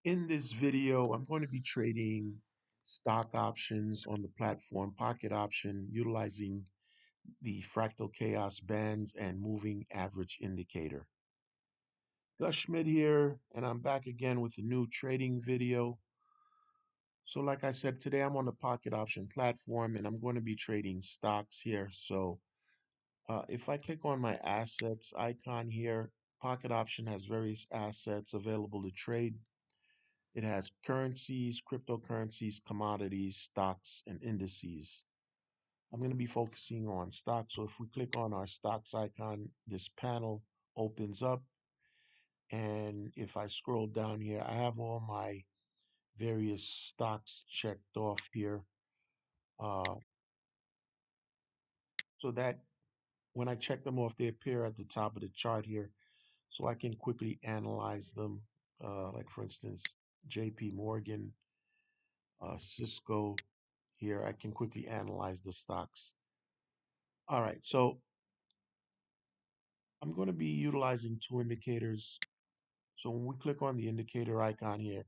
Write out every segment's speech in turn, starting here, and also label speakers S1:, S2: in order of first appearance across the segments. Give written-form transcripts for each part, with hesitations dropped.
S1: In this video, I'm going to be trading stock options on the platform Pocket Option utilizing the Fractal Chaos Bands and Moving Average Indicator. Gus Schmidt here, and I'm back again with a new trading video. So like I said, today I'm on the Pocket Option platform and I'm going to be trading stocks here. So if I click on my assets icon here, Pocket Option has various assets available to trade. It has currencies, cryptocurrencies, commodities, stocks, and indices. I'm going to be focusing on stocks. So if we click on our stocks icon, this panel opens up. And if I scroll down here, I have all my various stocks checked off here. Uh, so that when I check them off, they appear at the top of the chart here. So I can quickly analyze them. Like for instance, JP Morgan, Cisco, here, I can quickly analyze the stocks. All right, so I'm going to be utilizing two indicators. So when we click on the indicator icon here,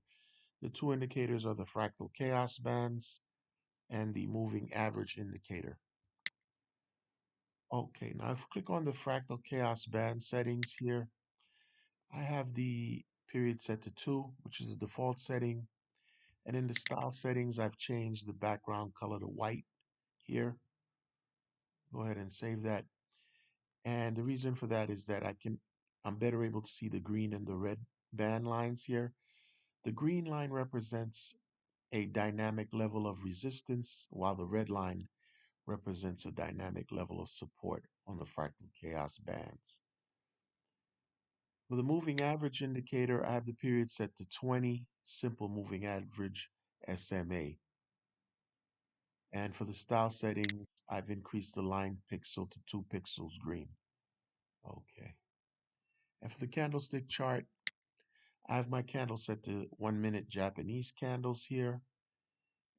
S1: the two indicators are the Fractal Chaos Bands and the Moving Average Indicator. Okay, now if we click on the Fractal Chaos Band settings here, I have the period set to 2, which is the default setting. And in the style settings, I've changed the background color to white here. Go ahead and save that. And the reason for that is that I'm better able to see the green and the red band lines here. The green line represents a dynamic level of resistance, while the red line represents a dynamic level of support on the fractal chaos bands. For the moving average indicator, I have the period set to 20, simple moving average SMA. And for the style settings, I've increased the line pixel to 2 pixels green. Okay. And for the candlestick chart, I have my candle set to 1 minute Japanese candles here.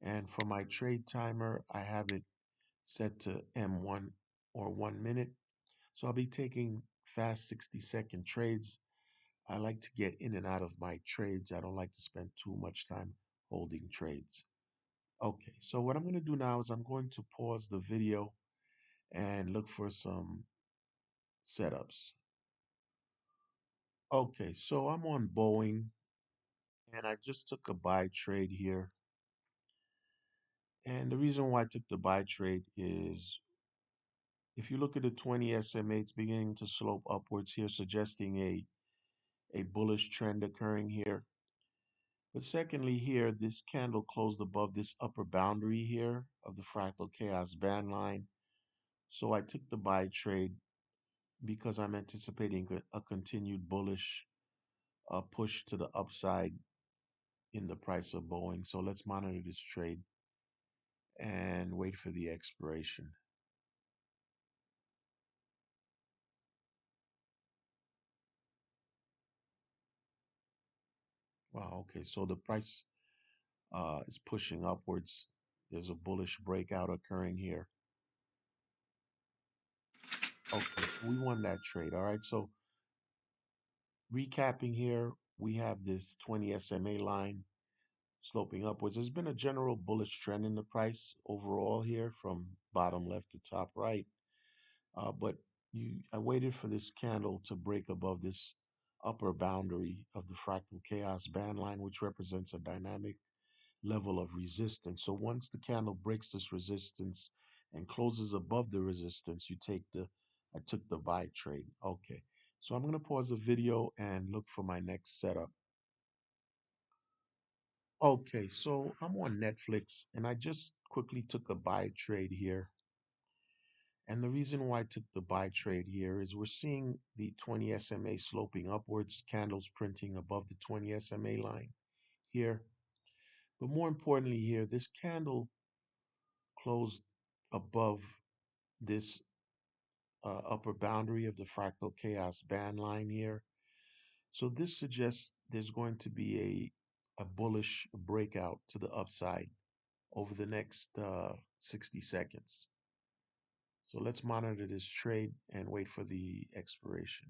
S1: And for my trade timer, I have it set to M1 or 1 minute. So I'll be taking fast 60-second trades. I like to get in and out of my trades. I don't like to spend too much time holding trades. Okay, so what I'm going to do now is I'm going to pause the video and look for some setups. Okay, so I'm on Boeing and I just took a buy trade here. And the reason why I took the buy trade is if you look at the 20 SMA, it's beginning to slope upwards here, suggesting a bullish trend occurring here. But secondly, here, this candle closed above this upper boundary here of the fractal chaos band line. So I took the buy trade because I'm anticipating a continued bullish push to the upside in the price of Boeing. So let's monitor this trade and wait for the expiration. Wow, okay, so the price is pushing upwards. There's a bullish breakout occurring here. Okay, so we won that trade. All right, so recapping here, we have this 20 SMA line sloping upwards. There's been a general bullish trend in the price overall here from bottom left to top right. But I waited for this candle to break above this upper boundary of the fractal chaos band line, which represents a dynamic level of resistance. So once the candle breaks this resistance and closes above the resistance, I took the buy trade. Okay, so I'm going to pause the video and look for my next setup. Okay, so I'm on Netflix and I just quickly took a buy trade here. And the reason why I took the buy trade here is we're seeing the 20 SMA sloping upwards, candles printing above the 20 SMA line here. But more importantly here, this candle closed above this upper boundary of the fractal chaos band line here. So this suggests there's going to be a bullish breakout to the upside over the next 60 seconds. So let's monitor this trade and wait for the expiration.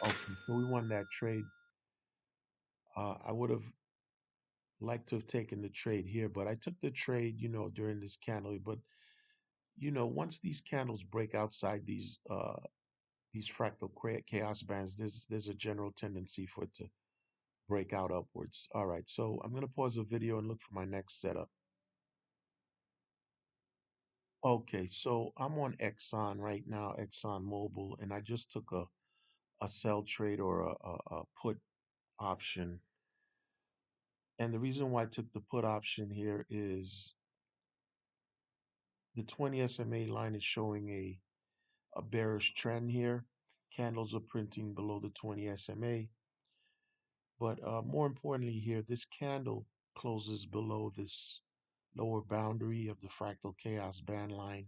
S1: Okay, so we won that trade. I would have liked to have taken the trade here, but I took the trade, during this candle. But once these candles break outside these fractal chaos bands, there's a general tendency for it to break out upwards. All right, so I'm gonna pause the video and look for my next setup. Okay, so I'm on Exxon right now, Exxon Mobil, and I just took a sell trade or a put option. And the reason why I took the put option here is the 20 SMA line is showing a bearish trend here. Candles are printing below the 20 SMA. But more importantly here, this candle closes below this lower boundary of the fractal chaos band line,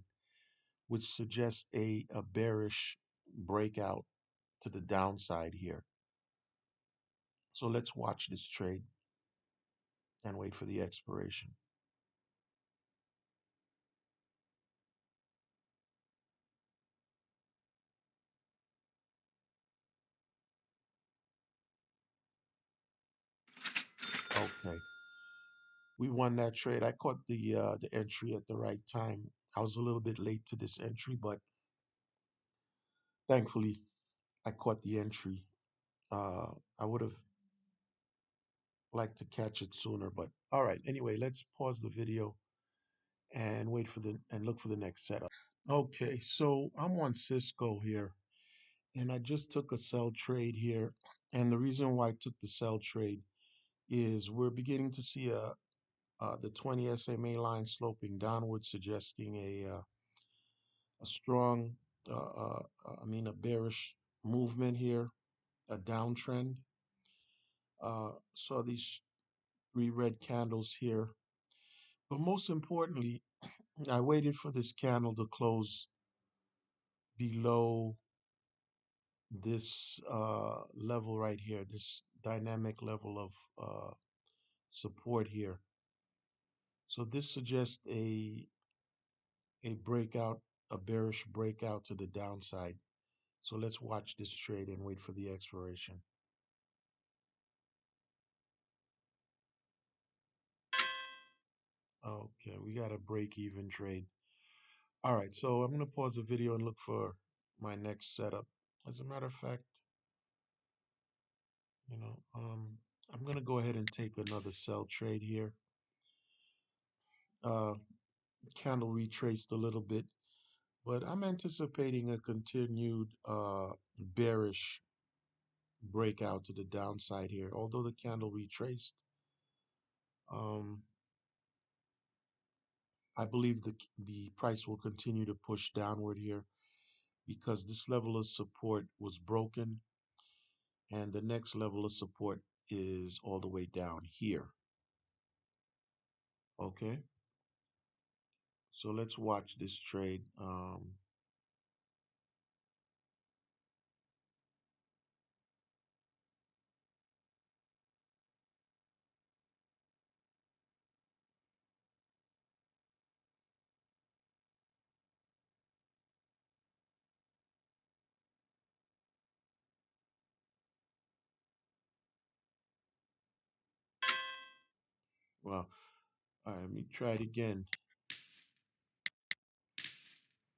S1: which suggests a bearish breakout to the downside here. So let's watch this trade and wait for the expiration. Okay, we won that trade. I caught the entry at the right time. I was a little bit late to this entry, but thankfully I caught the entry. I would have liked to catch it sooner, but all right. Anyway, let's pause the video and wait for the and look for the next setup. Okay, so I'm on Cisco here, and I just took a sell trade here. And the reason why I took the sell trade is we're beginning to see the 20 SMA line sloping downward, suggesting a strong, a bearish movement here, a downtrend. Saw these three red candles here, but most importantly, I waited for this candle to close below this level right here, this dynamic level of support here. So this suggests a breakout, a bearish breakout to the downside. So let's watch this trade and wait for the expiration. Okay, we got a break-even trade. All right, so I'm gonna pause the video and look for my next setup. As a matter of fact, I'm gonna go ahead and take another sell trade here. Uh, Candle retraced a little bit, but I'm anticipating a continued bearish breakout to the downside here. Although the candle retraced, um, I believe the price will continue to push downward here because this level of support was broken, and the next level of support is all the way down here. Okay, so let's watch this trade. Well, all right, let me try it again.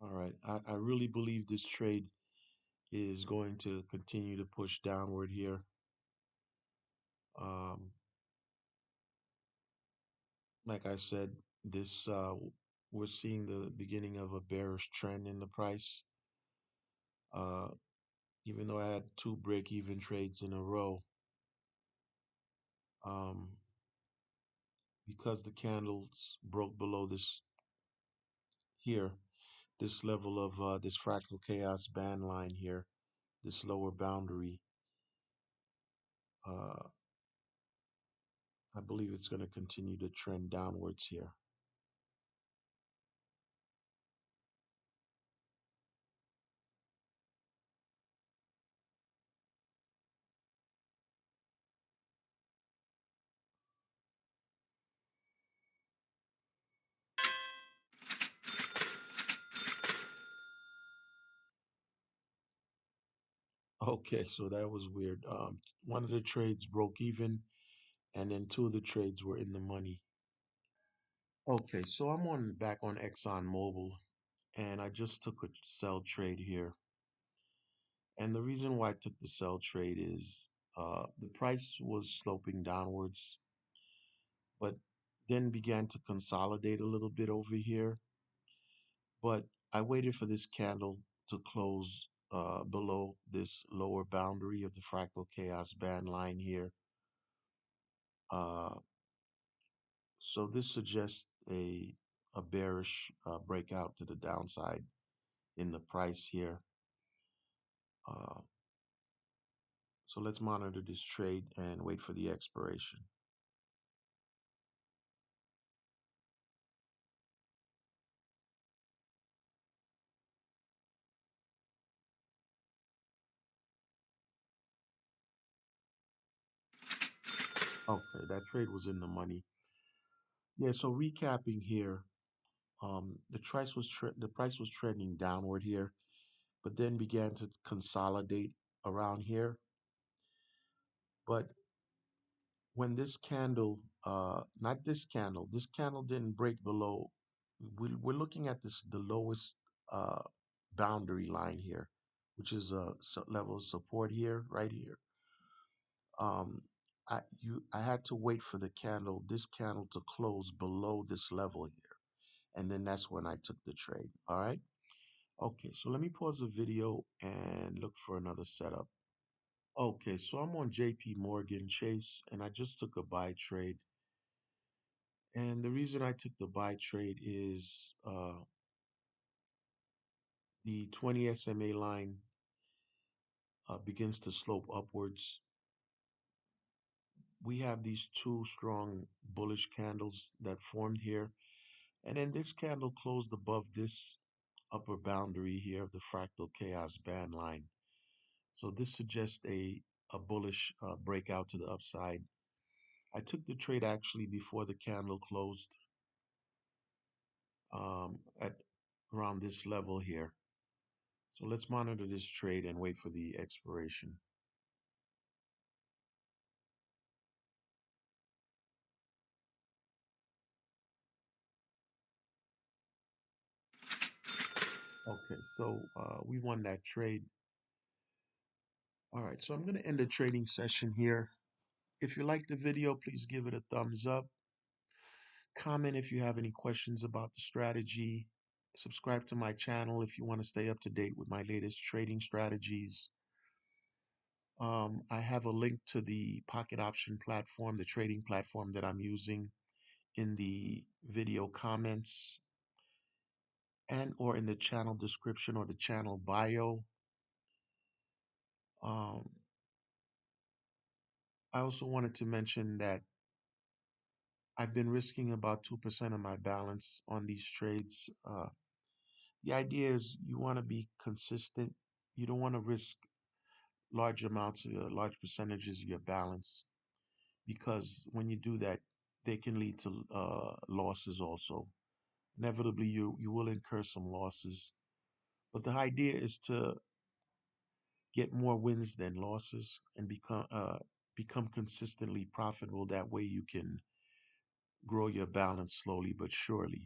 S1: All right, I really believe this trade is going to continue to push downward here. Um, like I said, this we're seeing the beginning of a bearish trend in the price. Uh, Even though I had two break-even trades in a row, um, because the candles broke below this here, this level of this fractal chaos band line here, this lower boundary, uh, I believe it's going to continue to trend downwards here. Okay, so that was weird. One of the trades broke even, and then two of the trades were in the money. Okay, so I'm on back on Exxon Mobil, and I just took a sell trade here. And the reason why I took the sell trade is the price was sloping downwards, but then began to consolidate a little bit over here. But I waited for this candle to close below this lower boundary of the fractal chaos band line here. Uh, so this suggests a bearish breakout to the downside in the price here. Uh, so let's monitor this trade and wait for the expiration. Okay, that trade was in the money. Yeah, so recapping here, the price was trending downward here, but then began to consolidate around here. But when this candle, not this candle didn't break below. We're looking at the lowest uh, boundary line here, which is a level of support here, right here. Um, I had to wait for this candle to close below this level here, and then that's when I took the trade. All right. Okay, so let me pause the video and look for another setup. Okay, so I'm on JP Morgan Chase, and I just took a buy trade. And the reason I took the buy trade is the 20 SMA line begins to slope upwards. We have these two strong bullish candles that formed here. And then this candle closed above this upper boundary here of the fractal chaos band line. So this suggests a bullish breakout to the upside. I took the trade actually before the candle closed at around this level here. So let's monitor this trade and wait for the expiration. Okay, so we won that trade. All right, so I'm going to end the trading session here. If you like the video, please give it a thumbs up. Comment if you have any questions about the strategy. Subscribe to my channel if you want to stay up to date with my latest trading strategies. I have a link to the pocket option platform, the trading platform that I'm using, in the video comments and or in the channel description or the channel bio. Um, I also wanted to mention that I've been risking about 2% of my balance on these trades. The idea is you want to be consistent. You don't want to risk large amounts, large percentages of your balance, because when you do that, they can lead to losses also. Inevitably, you will incur some losses, but the idea is to get more wins than losses and become consistently profitable. That way, you can grow your balance slowly but surely.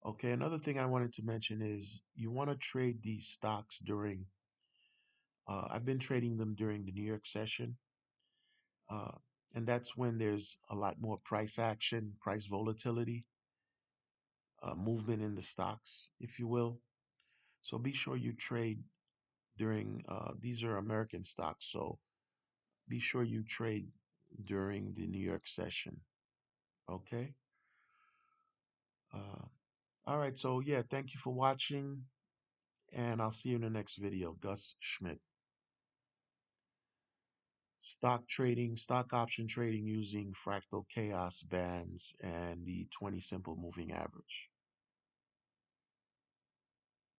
S1: Okay, another thing I wanted to mention is you want to trade these stocks during. I've been trading them during the New York session, uh, and that's when there's a lot more price action, price volatility, movement in the stocks, if you will. So be sure you trade during. These are American stocks, so be sure you trade during the New York session. Okay. Uh, all right. So yeah, thank you for watching, and I'll see you in the next video. Gus Schmidt. Stock option trading using fractal chaos bands and the 20 simple moving average.